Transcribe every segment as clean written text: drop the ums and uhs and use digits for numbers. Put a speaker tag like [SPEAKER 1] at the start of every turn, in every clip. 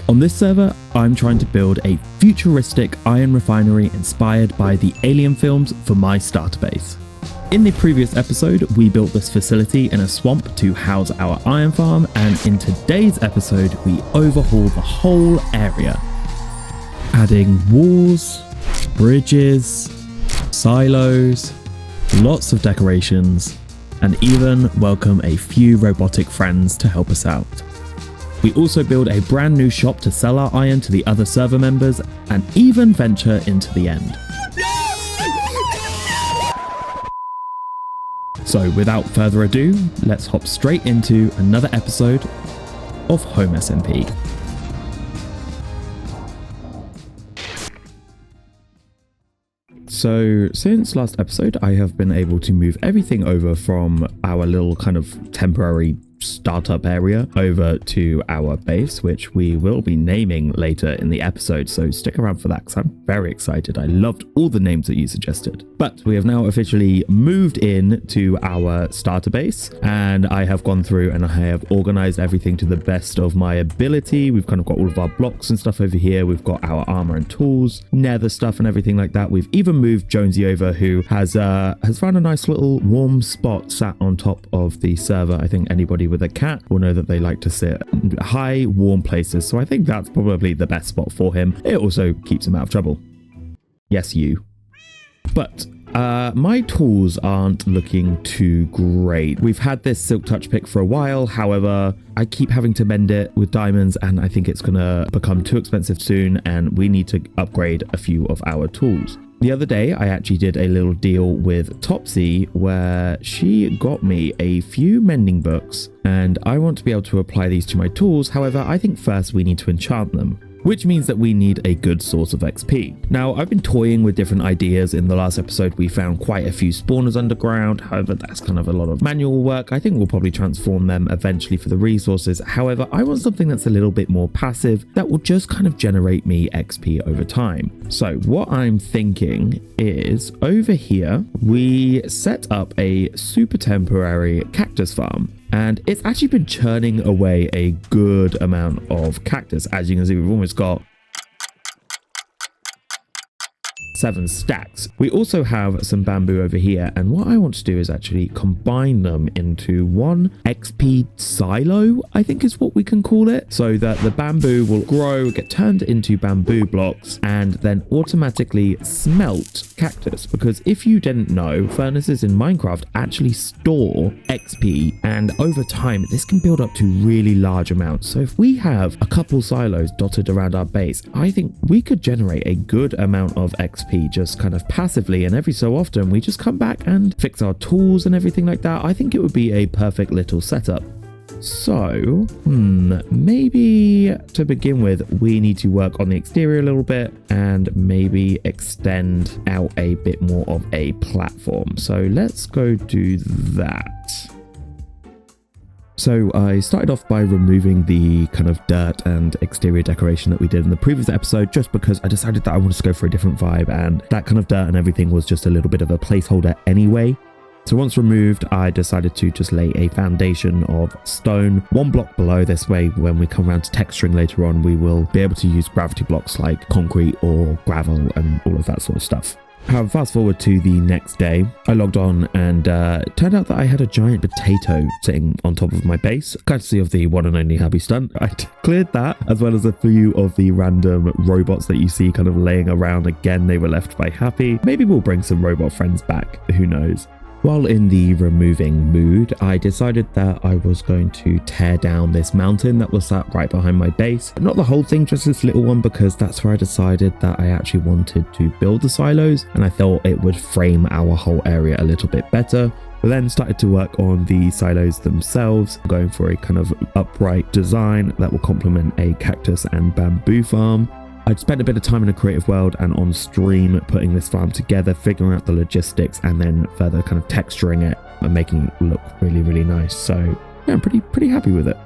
[SPEAKER 1] On this server, I'm trying to build a futuristic iron refinery inspired by the Alien films for my starter base. In the previous episode, we built this facility in a swamp to house our iron farm, and in today's episode, we overhaul the whole area, adding walls, bridges, silos, lots of decorations, and even welcome a few robotic friends to help us out. We also build a brand new shop to sell our iron to the other server members, and even venture into the end. So without further ado, let's hop straight into another episode of HomeSMP. So since last episode, I have been able to move everything over from our little kind of temporary startup area over to our base, which we will be naming later in the episode, so stick around for that because I'm very excited. I loved all the names that you suggested. But we have now officially moved in to our starter base, and I have gone through and I have organized everything to the best of my ability. We've kind of got all of our blocks and stuff over here. We've got our armor and tools, nether stuff and everything like that. We've even moved Jonesy over, who has found a nice little warm spot sat on top of the server. I think anybody with a cat will know that they like to sit in high, warm places, so I think that's probably the best spot for him. It also keeps him out of trouble. Yes, you. But my tools aren't looking too great. We've had this silk touch pick for a while, however, I keep having to mend it with diamonds, and I think it's gonna become too expensive soon, and we need to upgrade a few of our tools. The other day, I actually did a little deal with Topsy where she got me a few mending books, and I want to be able to apply these to my tools. However, I think first we need to enchant them, which means that we need a good source of XP. Now, I've been toying with different ideas. In the last episode, we found quite a few spawners underground. However, that's kind of a lot of manual work. I think we'll probably transform them eventually for the resources. However, I want something that's a little bit more passive that will just kind of generate me XP over time. So what I'm thinking is over here, we set up a super temporary cactus farm. And it's actually been churning away a good amount of cactus. As you can see, we've almost got 7 stacks. We also have some bamboo over here, and what I want to do is actually combine them into one XP silo, I think is what we can call it, so that the bamboo will grow, get turned into bamboo blocks, and then automatically smelt cactus. Because if you didn't know, furnaces in Minecraft actually store XP, and over time this can build up to really large amounts. So if we have a couple silos dotted around our base, I think we could generate a good amount of XP just kind of passively, and every so often we just come back and fix our tools and everything like that. I think it would be a perfect little setup. So maybe to begin with, we need to work on the exterior a little bit and maybe extend out a bit more of a platform. So let's go do that. So I started off by removing the kind of dirt and exterior decoration that we did in the previous episode, just because I decided that I wanted to go for a different vibe, and that kind of dirt and everything was just a little bit of a placeholder anyway. So once removed, I decided to just lay a foundation of stone 1 block below. This way, when we come around to texturing later on, we will be able to use gravity blocks like concrete or gravel and all of that sort of stuff. However, fast forward to the next day, I logged on, and it turned out that I had a giant potato sitting on top of my base, courtesy of the one and only Happy Stunt. I cleared that, as well as a few of the random robots that you see kind of laying around. Again, they were left by Happy. Maybe we'll bring some robot friends back, who knows. While in the removing mood, I decided that I was going to tear down this mountain that was sat right behind my base. Not the whole thing, just this little one, because that's where I decided that I actually wanted to build the silos, and I thought it would frame our whole area a little bit better. But then started to work on the silos themselves, going for a kind of upright design that will complement a cactus and bamboo farm. I'd spent a bit of time in a creative world and on stream putting this farm together, figuring out the logistics, and then further kind of texturing it and making it look really, really nice. So yeah, I'm pretty happy with it.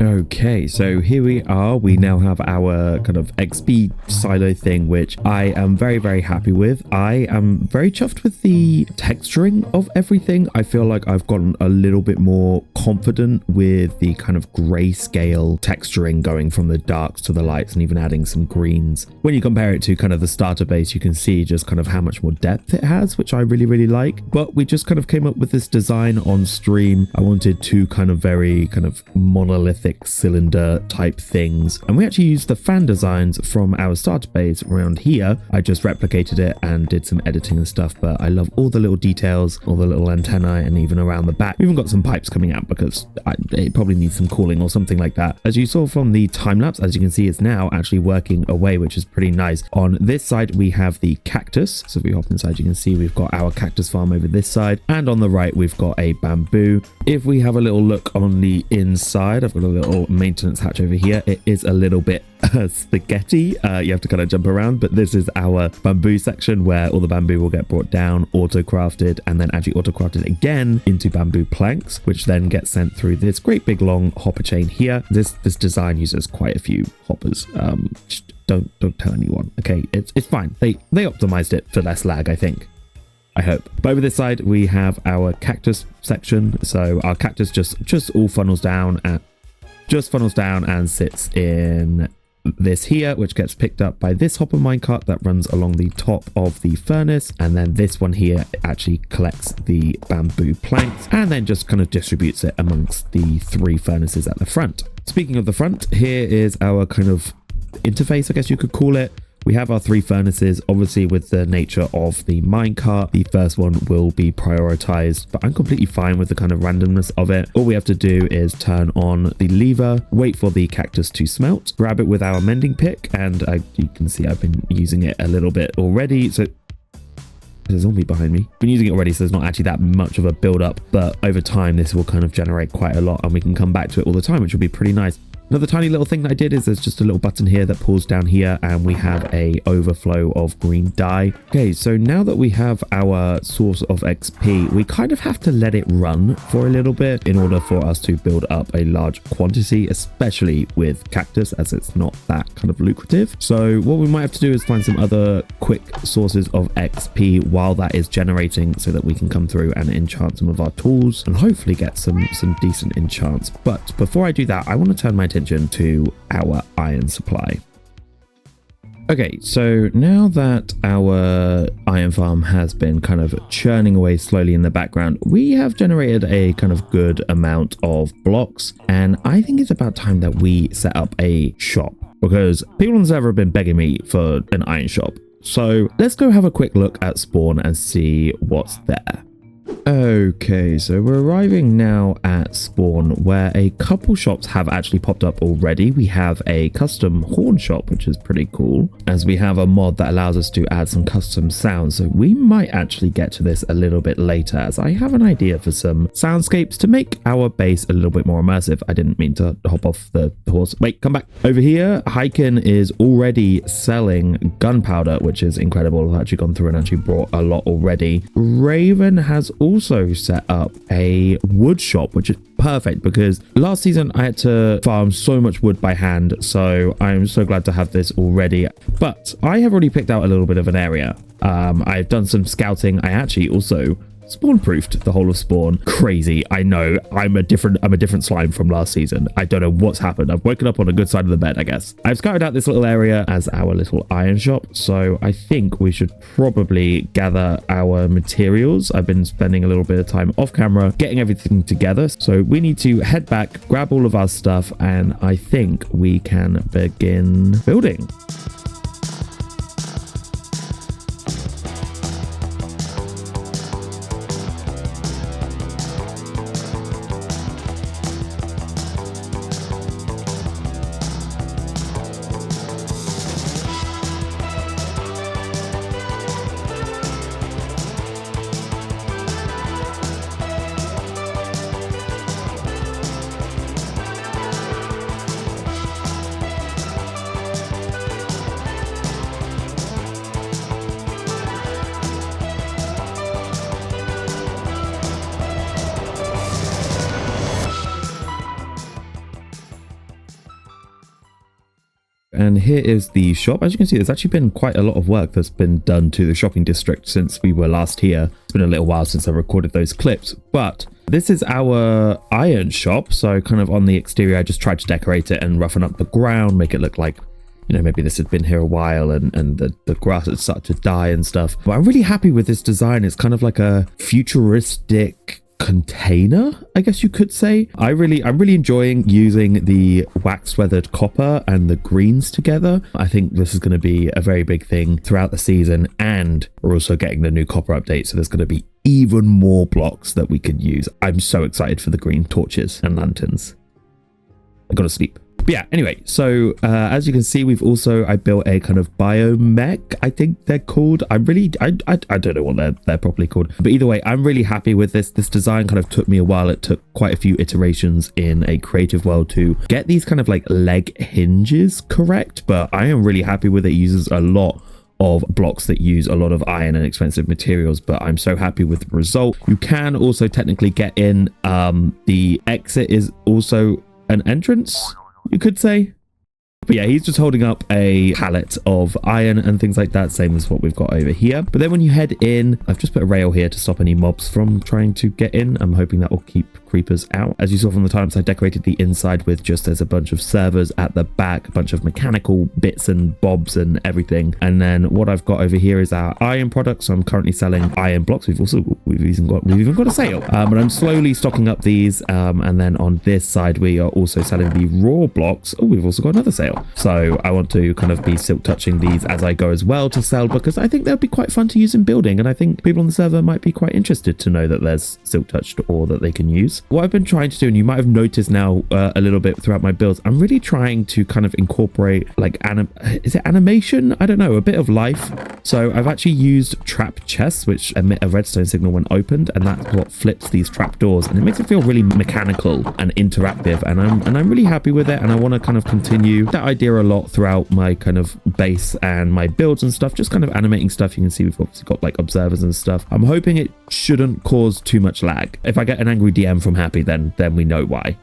[SPEAKER 1] Okay, so here we are. We now have our kind of XP silo thing, which I am very, very happy with. I am very chuffed with the texturing of everything. I feel like I've gotten a little bit more confident with the kind of grayscale texturing, going from the darks to the lights and even adding some greens. When you compare it to kind of the starter base, you can see just kind of how much more depth it has, which I really, really like. But we just kind of came up with this design on stream. I wanted two kind of very kind of monolithic cylinder type things, and we actually used the fan designs from our starter base around here. I just replicated it and did some editing and stuff, but I love all the little details, all the little antennae, and even around the back we even got some pipes coming out because it probably needs some cooling or something like that. As you saw from the time lapse, as you can see, it's now actually working away, which is pretty nice. On this side we have the cactus, so if we hop inside you can see we've got our cactus farm over this side, and on the right we've got a bamboo. If we have a little look on the inside, I've got a little maintenance hatch over here. It is a little bit spaghetti. You have to kind of jump around, but this is our bamboo section where all the bamboo will get brought down, auto crafted, and then actually auto crafted again into bamboo planks, which then get sent through this great big long hopper chain here. This design uses quite a few hoppers. Don't tell anyone. Okay, it's fine. They optimized it for less lag, I think. I hope. But over this side we have our cactus section. So our cactus just all funnels down and sits in this here, which gets picked up by this hopper minecart that runs along the top of the furnace, and then this one here actually collects the bamboo planks and then just kind of distributes it amongst the three furnaces at the front. Speaking of the front, here is our kind of interface, I guess you could call it. We have our three furnaces. Obviously, with the nature of the minecart, the first one will be prioritized, but I'm completely fine with the kind of randomness of it. All we have to do is turn on the lever, wait for the cactus to smelt, grab it with our mending pick, and you can see I've been using it a little bit already. So there's a zombie behind me. Been using it already, so there's not actually that much of a build up, but over time this will kind of generate quite a lot and we can come back to it all the time, which will be pretty nice. Another tiny little thing that I did is there's just a little button here that pulls down here and we have a overflow of green dye. Okay, so now that we have our source of XP, we kind of have to let it run for a little bit in order for us to build up a large quantity, especially with cactus, as it's not that kind of lucrative. So what we might have to do is find some other quick sources of XP while that is generating so that we can come through and enchant some of our tools and hopefully get some decent enchants. But before I do that, I want to turn my attention to our iron supply. Okay, so now that our iron farm has been kind of churning away slowly in the background, we have generated a kind of good amount of blocks, and I think it's about time that we set up a shop because people on the server have been begging me for an iron shop. So let's go have a quick look at spawn and see what's there. Okay, so we're arriving now at spawn where a couple shops have actually popped up already. We have a custom horn shop, which is pretty cool, as we have a mod that allows us to add some custom sounds. So we might actually get to this a little bit later, as I have an idea for some soundscapes to make our base a little bit more immersive. I didn't mean to hop off the horse. Wait, come back. Over here, Hyken is already selling gunpowder, which is incredible. I've actually gone through and actually brought a lot already. Raven has also set up a wood shop, which is perfect because last season I had to farm so much wood by hand, so I'm so glad to have this already. But I have already picked out a little bit of an area. I've done some scouting. I actually also spawn proofed the whole of spawn. Crazy, I know. I'm a different slime from last season. I don't know what's happened. I've woken up on a good side of the bed, I guess. I've scouted out this little area as our little iron shop, so I think we should probably gather our materials. I've been spending a little bit of time off camera getting everything together, so we need to head back, grab all of our stuff, and I think we can begin building. and here is the shop. As you can see, there's actually been quite a lot of work that's been done to the shopping district since we were last here. It's been a little while since I recorded those clips, but this is our iron shop. So kind of on the exterior, I just tried to decorate it and roughen up the ground, make it look like, you know, maybe this had been here a while and the grass had started to die and stuff. But I'm really happy with this design. It's kind of like a futuristic container, I guess you could say. I'm really enjoying using the wax weathered copper and the greens together. I think this is going to be a very big thing throughout the season, and we're also getting the new copper update, so there's going to be even more blocks that we could use. I'm so excited for the green torches and lanterns. I gotta sleep. But yeah, anyway, so as you can see, I built a kind of biomech, I think they're called. I don't know what they're properly called, but either way, I'm really happy with this. This design kind of took me a while. It took quite a few iterations in a creative world to get these kind of like leg hinges correct, but I am really happy with it. It uses a lot of blocks that use a lot of iron and expensive materials, but I'm so happy with the result. You can also technically get in. The exit is also an entrance, you could say. But yeah, he's just holding up a pallet of iron and things like that, same as what we've got over here. But then when you head in, I've just put a rail here to stop any mobs from trying to get in. I'm hoping that will keep creepers out. As you saw from the times, I decorated the inside with there's a bunch of servers at the back, a bunch of mechanical bits and bobs and everything. And then what I've got over here is our iron products. So I'm currently selling iron blocks. We've even got a sale, but I'm slowly stocking up these. And then on this side, we are also selling the raw blocks. Oh, we've also got another sale. So I want to kind of be silk touching these as I go as well to sell, because I think they'll be quite fun to use in building, and I think people on the server might be quite interested to know that there's silk touched ore that they can use. What I've been trying to do, and you might have noticed now a little bit throughout my builds, I'm really trying to kind of incorporate like is it animation? I don't know, a bit of life. So I've actually used trap chests which emit a redstone signal when opened, and that's what flips these trap doors, and it makes it feel really mechanical and interactive, and I'm really happy with it, and I want to kind of continue that idea a lot throughout my kind of base and my builds and stuff, just kind of animating stuff. You can see we've obviously got like observers and stuff. I'm hoping it shouldn't cause too much lag. If I get an angry DM from Happy, then we know why.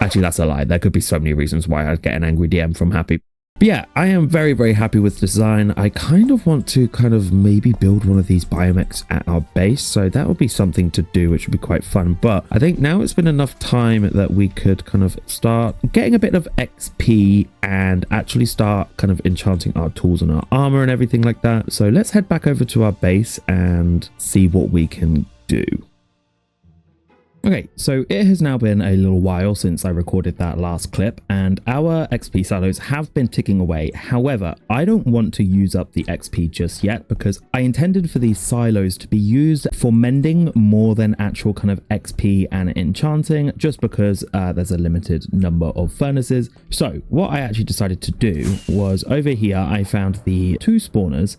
[SPEAKER 1] Actually, that's a lie. There could be so many reasons why I'd get an angry DM from Happy. But yeah, I am very, very happy with the design. I kind of want to kind of maybe build one of these biomechs at our base. So that would be something to do, which would be quite fun. But I think now it's been enough time that we could kind of start getting a bit of XP and actually start kind of enchanting our tools and our armor and everything like that. So let's head back over to our base and see what we can do. Okay, so it has now been a little while since I recorded that last clip, and our XP silos have been ticking away. However, I don't want to use up the XP just yet, because I intended for these silos to be used for mending more than actual kind of XP and enchanting, just because there's a limited number of furnaces. So what I actually decided to do was, over here I found the 2 spawners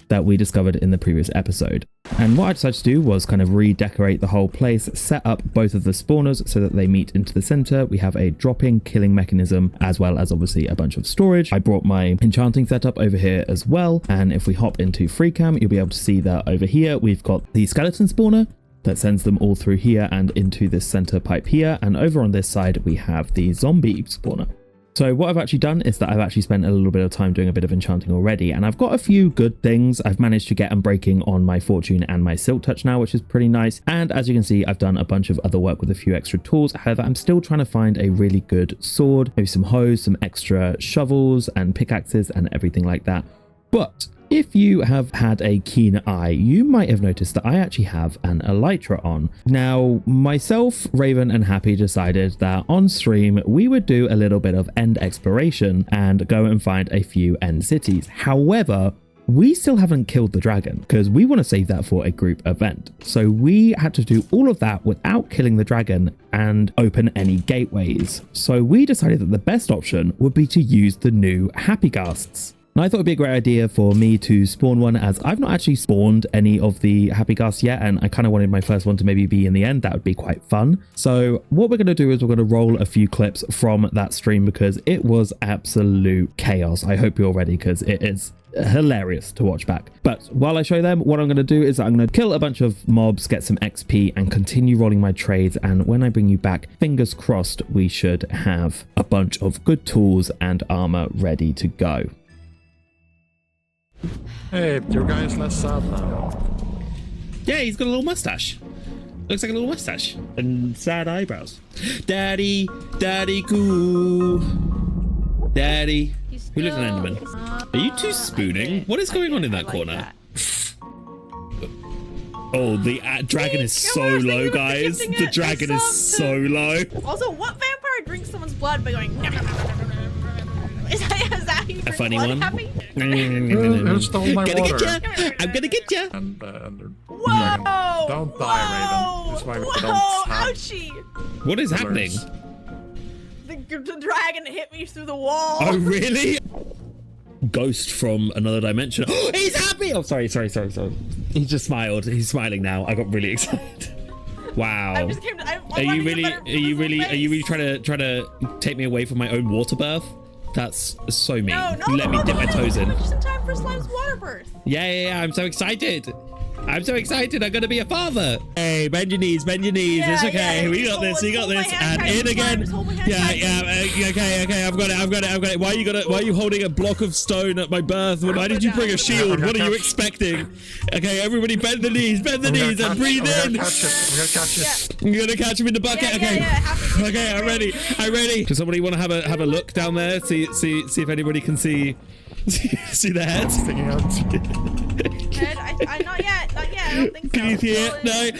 [SPEAKER 1] that we discovered in the previous episode. And what I decided to do was kind of redecorate the whole place, set up both of the spawners so that they meet into the center. We have a dropping killing mechanism, as well as obviously a bunch of storage. I brought my enchanting setup over here as well. And if we hop into FreeCam, you'll be able to see that over here, we've got the skeleton spawner that sends them all through here and into this center pipe here. And over on this side, we have the zombie spawner. So what I've actually done is that I've actually spent a little bit of time doing a bit of enchanting already, and I've got a few good things. I've managed to get unbreaking on my fortune and my silk touch now, which is pretty nice. And as you can see, I've done a bunch of other work with a few extra tools. However, I'm still trying to find a really good sword, maybe some hoes, some extra shovels and pickaxes and everything like that. But if you have had a keen eye, you might have noticed that I actually have an elytra on. Now, myself, Raven and Happy decided that on stream, we would do a little bit of end exploration and go and find a few end cities. However, we still haven't killed the dragon because we want to save that for a group event. So we had to do all of that without killing the dragon and open any gateways. So we decided that the best option would be to use the new happy ghasts. And I thought it'd be a great idea for me to spawn one, as I've not actually spawned any of the happy ghasts yet, and I kind of wanted my first one to maybe be in the end. That would be quite fun. So what we're going to do is we're going to roll a few clips from that stream because it was absolute chaos. I hope you're ready because it is. hilarious to watch back. But while I show them, what I'm going to do is I'm going to kill a bunch of mobs, get some XP, and continue rolling my trades. And when I bring you back, fingers crossed, we should have a bunch of good tools and armor ready to go.
[SPEAKER 2] Hey, your guy is less sad now.
[SPEAKER 1] Yeah, he's got a little mustache. Looks like a little mustache and sad eyebrows. Daddy, daddy cool. Daddy. Who lives in Enderman? Are you two spooning? What is going on in that corner? Oh, the dragon is so low, guys. The dragon is so low.
[SPEAKER 3] Also, what vampire drinks someone's blood by going? Is that how you
[SPEAKER 1] a funny one?
[SPEAKER 2] Who stole my water?
[SPEAKER 1] Get ya. I'm gonna get you.
[SPEAKER 3] Whoa!
[SPEAKER 2] Don't die, Raven. That's why we don't have.
[SPEAKER 3] Ouchie!
[SPEAKER 1] What is happening?
[SPEAKER 3] The dragon hit me through the wall.
[SPEAKER 1] Oh, really? Ghost from another dimension. Oh, he's happy! Oh, sorry. He just smiled. He's smiling now. I got really excited. Wow. Are you really trying to take me away from my own water birth? That's so mean.
[SPEAKER 3] No,
[SPEAKER 1] Let me dip my toes in.
[SPEAKER 3] Just in time for Slime's water birth.
[SPEAKER 1] Yeah. I'm so excited. I'm gonna be a father. Hey, bend your knees.
[SPEAKER 3] Yeah,
[SPEAKER 1] it's okay.
[SPEAKER 3] yeah.
[SPEAKER 1] We got this. And in again. Okay. I've got it. Why are you holding a block of stone at my birth? Why did you bring a shield? What are you expecting? Okay, everybody bend the knees and breathe in.
[SPEAKER 2] I'm gonna catch it.
[SPEAKER 1] I'm gonna catch him in the bucket. Okay, I'm ready. Does somebody want to have a look down there? See if anybody can see the head sticking out.
[SPEAKER 3] Not yet. I don't think so.
[SPEAKER 1] Can you see it? No. It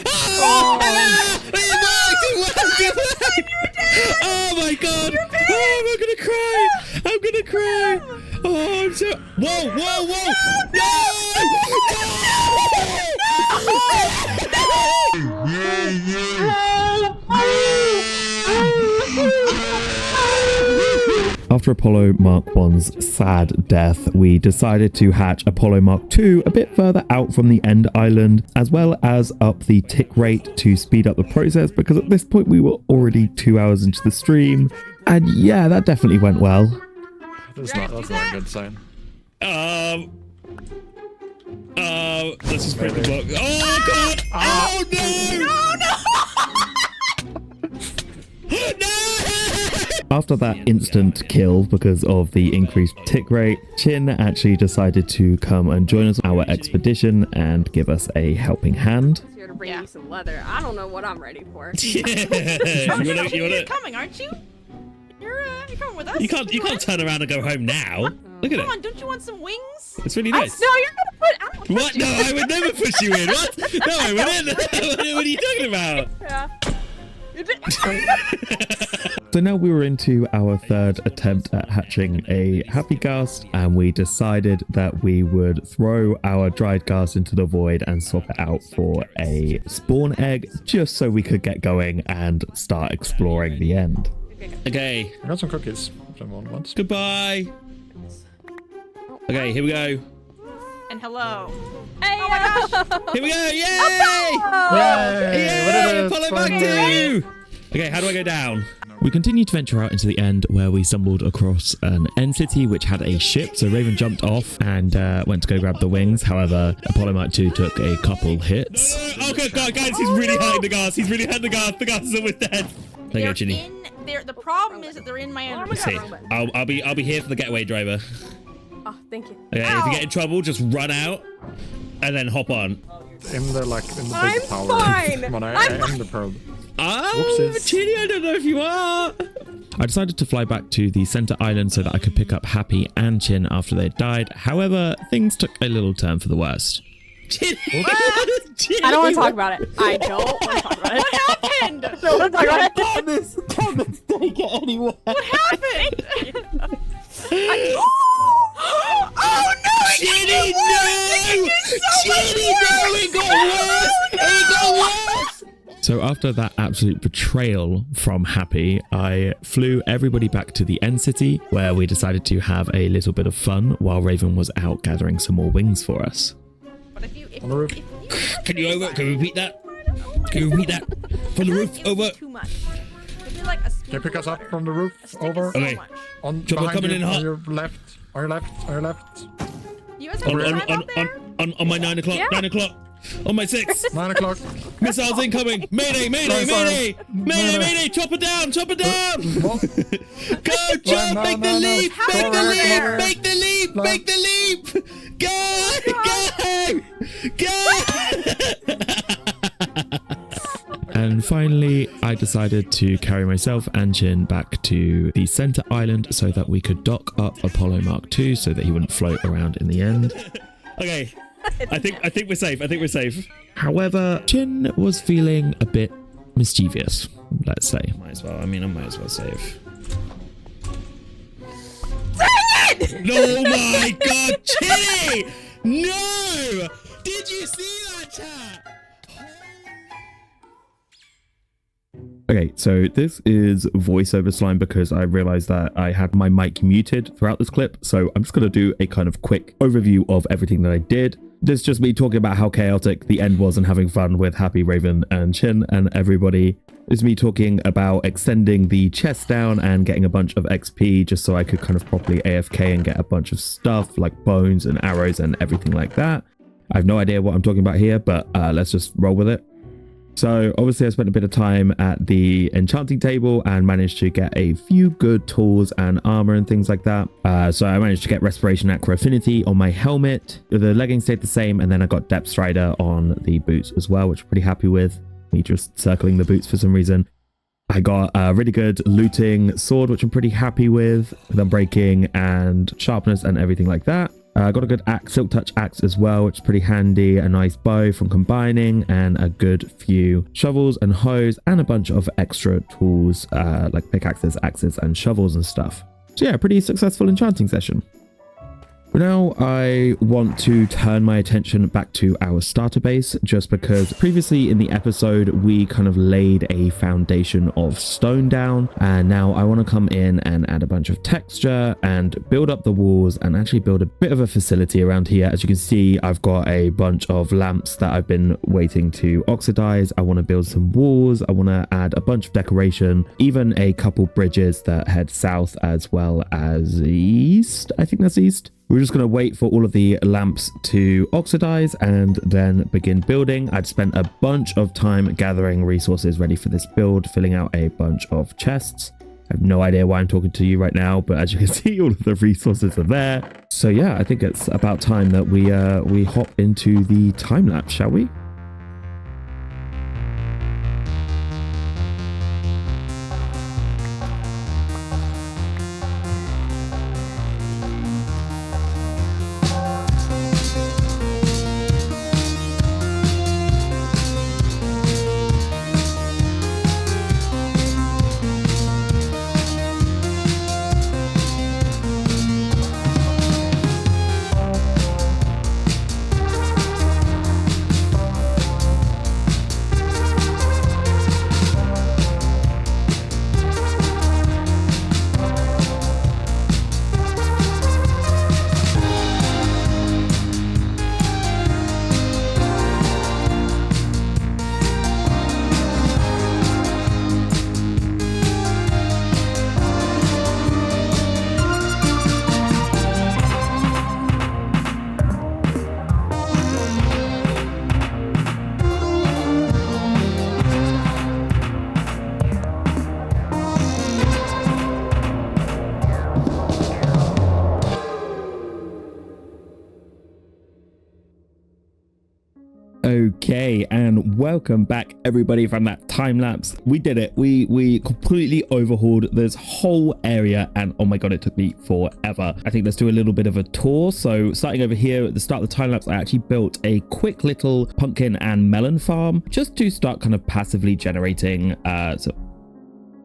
[SPEAKER 1] worked! Oh my god! Oh, I'm gonna cry! Oh, I'm so. Whoa! After Apollo Mark 1's sad death, we decided to hatch Apollo Mark 2 a bit further out from the end island, as well as up the tick rate to speed up the process, because at this point we were already 2 hours into the stream. And yeah, that definitely went well.
[SPEAKER 2] That's not a good sign.
[SPEAKER 1] Let's just print the book. Oh god! Oh no! No! After that instant kill because of the increased tick rate, Chin actually decided to come and join us on our expedition and give us a helping hand.
[SPEAKER 4] Here to bring you some leather. I don't know what I'm ready for.
[SPEAKER 3] You're coming, aren't you? You're coming with us.
[SPEAKER 1] You can't turn around and go home now. Look at it.
[SPEAKER 3] Come on, don't you want some wings?
[SPEAKER 1] It's really nice.
[SPEAKER 4] No, you're gonna put.
[SPEAKER 1] What? No, I would never push you in. What? No, I wouldn't. What are you talking about?
[SPEAKER 4] Yeah.
[SPEAKER 1] So now we were into our third attempt at hatching a happy ghast, and we decided that we would throw our dried ghast into the void and swap it out for a spawn egg, just so we could get going and start exploring the end. Okay.
[SPEAKER 2] I got some cookies. Someone wants.
[SPEAKER 1] Goodbye. Okay, here we go.
[SPEAKER 3] And hello.
[SPEAKER 4] Hey,
[SPEAKER 3] oh my gosh.
[SPEAKER 1] Here we go. Yay!
[SPEAKER 2] Yay!
[SPEAKER 1] Apollo Mark 2! Okay, how do I go down? We continued to venture out into the end, where we stumbled across an end city which had a ship, so Raven jumped off and went to go grab the wings. However, Apollo Mark 2 took a couple hits. Oh god, guys, he's really hiding the ghast. He's really hiding the ghast. The ghast is almost dead. There you go, Ginny.
[SPEAKER 3] The problem is that they're in my enemy.
[SPEAKER 1] Let's see. I'll be here for the getaway driver.
[SPEAKER 4] Oh, thank you.
[SPEAKER 1] Okay, if you get in trouble, just run out and then hop on.
[SPEAKER 2] In the big
[SPEAKER 4] I'm
[SPEAKER 2] tower.
[SPEAKER 4] fine.
[SPEAKER 2] When I am the probe.
[SPEAKER 1] Oh, Chitty, I don't know if you are. I decided to fly back to the center island so that I could pick up Happy and Chin after they died. However, things took a little turn for the worst. Chitty,
[SPEAKER 4] I don't want to talk about it. I don't want to talk about it.
[SPEAKER 3] What happened?
[SPEAKER 4] I don't want to talk about it.
[SPEAKER 1] Damn this, don't get anywhere.
[SPEAKER 3] What happened?
[SPEAKER 4] Oh no!
[SPEAKER 1] Chitty, no! Chitty, no! It got worse! It got worse! So after that absolute betrayal from Happy, I flew everybody back to the end city, where we decided to have a little bit of fun while Raven was out gathering some more wings for us.
[SPEAKER 3] But if you,
[SPEAKER 2] On the roof.
[SPEAKER 1] Can you repeat that? Can you repeat that? From the roof, over.
[SPEAKER 3] Too much. Like a
[SPEAKER 2] Can you pick us up from the roof? Over.
[SPEAKER 1] Okay.
[SPEAKER 2] On
[SPEAKER 1] Chopper
[SPEAKER 2] behind
[SPEAKER 1] coming
[SPEAKER 2] you,
[SPEAKER 1] in
[SPEAKER 2] on
[SPEAKER 1] hot.
[SPEAKER 2] your left. On your left. On your left.
[SPEAKER 3] You guys have time out there?
[SPEAKER 1] On my 9 o'clock.
[SPEAKER 4] Yeah.
[SPEAKER 1] 9 o'clock. On my 6.
[SPEAKER 2] 9 o'clock.
[SPEAKER 1] Missiles incoming. Mayday, mayday, mayday. Mayday, mayday. Chop it down. Chop it down.
[SPEAKER 2] What?
[SPEAKER 1] Go, John.
[SPEAKER 2] No,
[SPEAKER 1] Make
[SPEAKER 2] no,
[SPEAKER 1] the
[SPEAKER 2] no.
[SPEAKER 1] leap.
[SPEAKER 3] How
[SPEAKER 1] Make the
[SPEAKER 3] far
[SPEAKER 1] leap.
[SPEAKER 3] there?
[SPEAKER 1] Make the leap.
[SPEAKER 2] No.
[SPEAKER 1] Make the leap. Go. Go. And finally, I decided to carry myself and Jin back to the center island so that we could dock up Apollo Mark II so that he wouldn't float around in the end. Okay, I think we're safe. I think we're safe. However, Jin was feeling a bit mischievous, let's say. Might as well. I mean, I might as well save. Oh my God, Chili! No! Did you see that, chat? Okay, so this is voiceover slime because I realized that I had my mic muted throughout this clip. So I'm just going to do a kind of quick overview of everything that I did. This is just me talking about how chaotic the end was and having fun with Happy, Raven and Chin and everybody. This is me talking about extending the chest down and getting a bunch of XP just so I could kind of properly AFK and get a bunch of stuff like bones and arrows and everything like that. I have no idea what I'm talking about here, but let's just roll with it. So obviously I spent a bit of time at the enchanting table and managed to get a few good tools and armor and things like that. So I managed to get respiration acro affinity on my helmet. The leggings stayed the same, and then I got depth strider on the boots as well, which I'm pretty happy with. Me just circling the boots for some reason. I got a really good looting sword, which I'm pretty happy with unbreaking and sharpness and everything like that. I got a good axe, silk touch axe as well, which is pretty handy. A nice bow from combining and a good few shovels and hoes and a bunch of extra tools like pickaxes, axes and shovels and stuff. So yeah, pretty successful enchanting session. But now I want to turn my attention back to our starter base, just because previously in the episode we kind of laid a foundation of stone down, and now I want to come in and add a bunch of texture and build up the walls and actually build a bit of a facility around here. As you can see, I've got a bunch of lamps that I've been waiting to oxidize. I want to build some walls. I want to add a bunch of decoration, even a couple bridges that head south as well as east. I think that's east. We're just going to wait for all of the lamps to oxidize and then begin building. I'd spent a bunch of time gathering resources ready for this build, filling out a bunch of chests. I have no idea why I'm talking to you right now, but as you can see, all of the resources are there. So yeah, I think it's about time that we hop into the time lapse, shall we? Okay, and welcome back everybody from that time lapse. We did it. We completely overhauled this whole area, and oh my god, it took me forever. I think let's do a little bit of a tour. So starting over here at the start of the time lapse, I actually built a quick little pumpkin and melon farm just to start kind of passively generating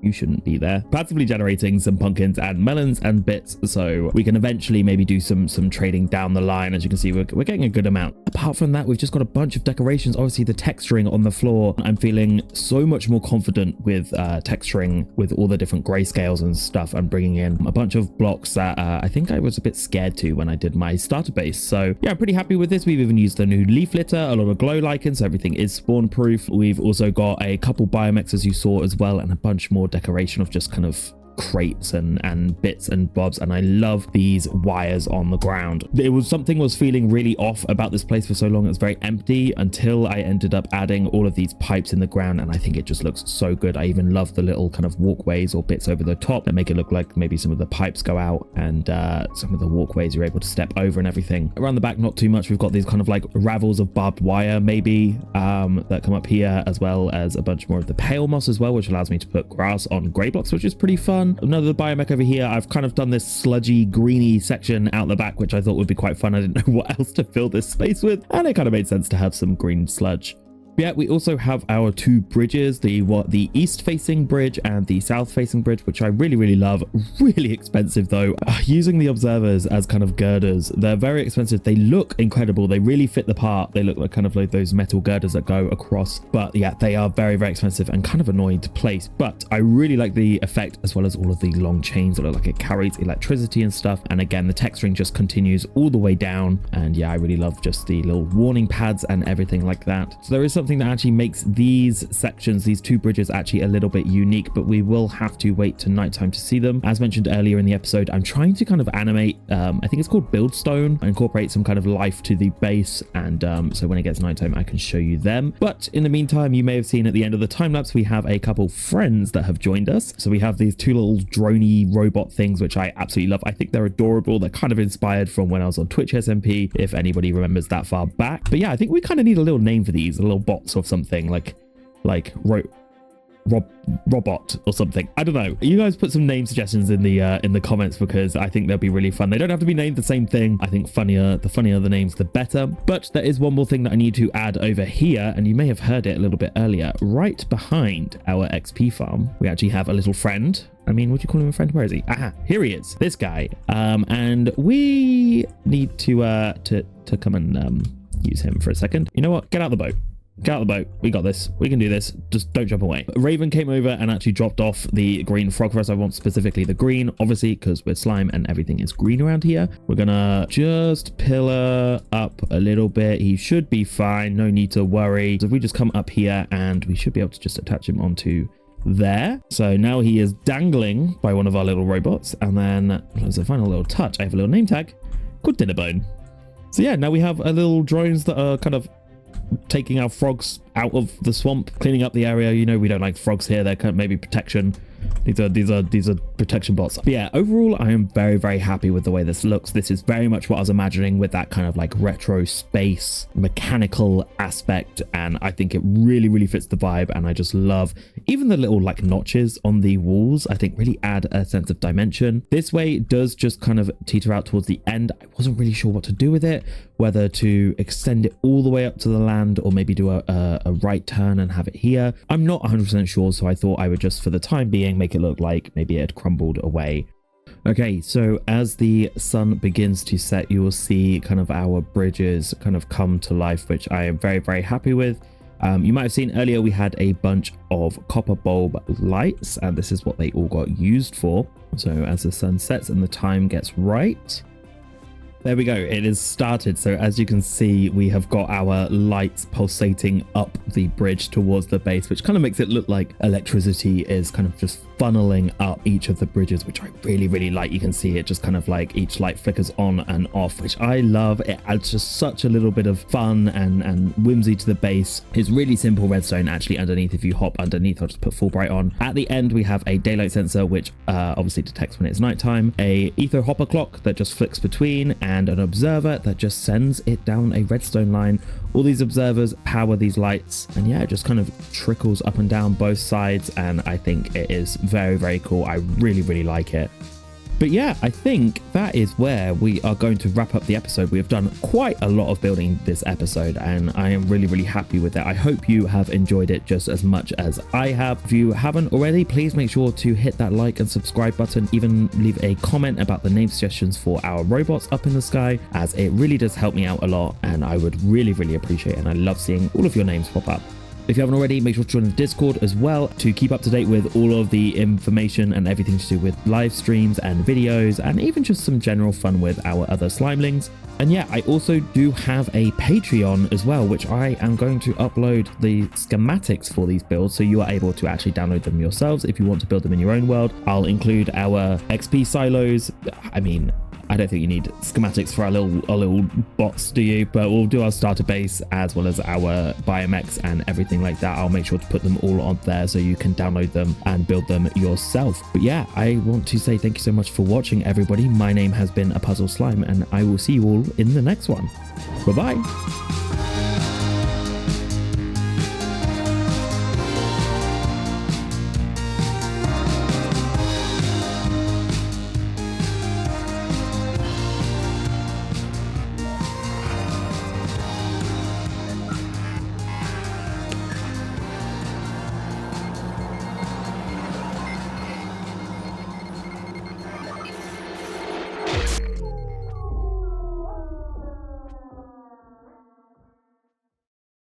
[SPEAKER 1] you shouldn't be there. Passively generating some pumpkins and melons and bits, so we can eventually maybe do some trading down the line. As you can see, we're getting a good amount. Apart from that, we've just got a bunch of decorations. Obviously, the texturing on the floor, I'm feeling so much more confident with texturing with all the different grayscales and stuff. I'm bringing in a bunch of blocks that I think I was a bit scared to when I did my starter base. So yeah, I'm pretty happy with this. We've even used the new leaf litter, a lot of glow lichens, so everything is spawn proof. We've also got a couple biomechs, as you saw as well, and a bunch more decoration of just kind of crates and bits and bobs, and I love these wires on the ground. Something was feeling really off about this place for so long. It was very empty until I ended up adding all of these pipes in the ground, and I think it just looks so good. I even love the little kind of walkways or bits over the top that make it look like maybe some of the pipes go out, and some of the walkways you're able to step over and everything. Around the back, not too much. We've got these kind of like ravels of barbed wire maybe that come up here, as well as a bunch more of the pale moss as well, which allows me to put grass on grey blocks, which is pretty fun. Another biomech over here. I've kind of done this sludgy greeny section out the back, which I thought would be quite fun. I didn't know what else to fill this space with, and it kind of made sense to have some green sludge. Yeah, we also have our two bridges, the east facing bridge and the south facing bridge, which I really love. Really expensive though. Using the observers as kind of girders, they're very expensive. They look incredible. They really fit the part. They look like kind of like those metal girders that go across, but yeah, they are very expensive and kind of annoying to place. But I really like the effect, as well as all of the long chains that look like it carries electricity and stuff. And again, the texturing just continues all the way down, and yeah, I really love just the little warning pads and everything like that. So there is something that actually makes these sections, these two bridges, actually a little bit unique, but we will have to wait to nighttime to see them. As mentioned earlier in the episode, I'm trying to kind of animate, I think it's called buildstone, incorporate some kind of life to the base, and so when it gets nighttime I can show you them. But in the meantime, you may have seen at the end of the time lapse, we have a couple friends that have joined us. So we have these two little droney robot things, which I absolutely love. I think they're adorable. They're kind of inspired from when I was on Twitch SMP, if anybody remembers that far back. But yeah, I think we kind of need a little name for these, a little bots or something, like robot or something. I don't know. You guys put some name suggestions in the comments, because I think they'll be really fun. They don't have to be named the same thing. I think the funnier the names, the better. But there is one more thing that I need to add over here, and you may have heard it a little bit earlier. Right behind our XP farm, we actually have a little friend. I mean, would you call him a friend? Where is he? Aha, here he is. This guy. And we need to come and use him for a second. You know what? Get out the boat. Get out of the boat. We got this. We can do this. Just don't jump away. Raven came over and actually dropped off the green frog for us. I want specifically the green, obviously, because we're slime and everything is green around here. We're gonna just pillar up a little bit. He should be fine. No need to worry. So if we just come up here, and we should be able to just attach him onto there. So now he is dangling by one of our little robots. And then as a final little touch, I have a little name tag called Dinnerbone. So yeah, now we have a little drones that are kind of taking our frogs out of the swamp, cleaning up the area. You know, we don't like frogs here. They're kind of maybe protection. These are protection bots. But yeah, overall, I am very happy with the way this looks. This is very much what I was imagining, with that kind of like retro space mechanical aspect, and I think it really fits the vibe. And I just love even the little like notches on the walls. I think really add a sense of dimension. This way does just kind of teeter out towards the end. I wasn't really sure what to do with it, whether to extend it all the way up to the land, or maybe do a right turn and have it here. I'm not 100% sure, so I thought I would just, for the time being, make it look like maybe it had crumbled away. Okay, so as the sun begins to set, you will see kind of our bridges kind of come to life, which I am very happy with. You might have seen earlier we had a bunch of copper bulb lights, and this is what they all got used for. So as the sun sets and the time gets right, there we go, it is started. So as you can see, we have got our lights pulsating up the bridge towards the base, which kind of makes it look like electricity is kind of just funneling up each of the bridges, which I really like. You can see it just kind of like each light flickers on and off, which I love. It adds just such a little bit of fun and whimsy to the base. It's really simple redstone actually underneath. If you hop underneath, I'll just put full bright on. At the end, we have a daylight sensor, which obviously detects when it's nighttime, a ether hopper clock that just flicks between, and an observer that just sends it down a redstone line. All these observers power these lights, and yeah, it just kind of trickles up and down both sides, and I think it is very cool. I really like it. But yeah, I think that is where we are going to wrap up the episode. We have done quite a lot of building this episode, and I am really happy with it. I hope you have enjoyed it just as much as I have. If you haven't already, please make sure to hit that like and subscribe button. Even leave a comment about the name suggestions for our robots up in the sky, as it really does help me out a lot, and I would really appreciate it. And I love seeing all of your names pop up. If you haven't already, make sure to join the Discord as well to keep up to date with all of the information and everything to do with live streams and videos, and even just some general fun with our other slimelings. And yeah, I also do have a Patreon as well, which I am going to upload the schematics for these builds, so you are able to actually download them yourselves if you want to build them in your own world. I'll include our XP silos. I mean, I don't think you need schematics for our little bots, do you? But we'll do our starter base as well as our biomex and everything like that. I'll make sure to put them all on there so you can download them and build them yourself. But yeah, I want to say thank you so much for watching, everybody. My name has been APuzzledSlime, and I will see you all in the next one. Bye-bye.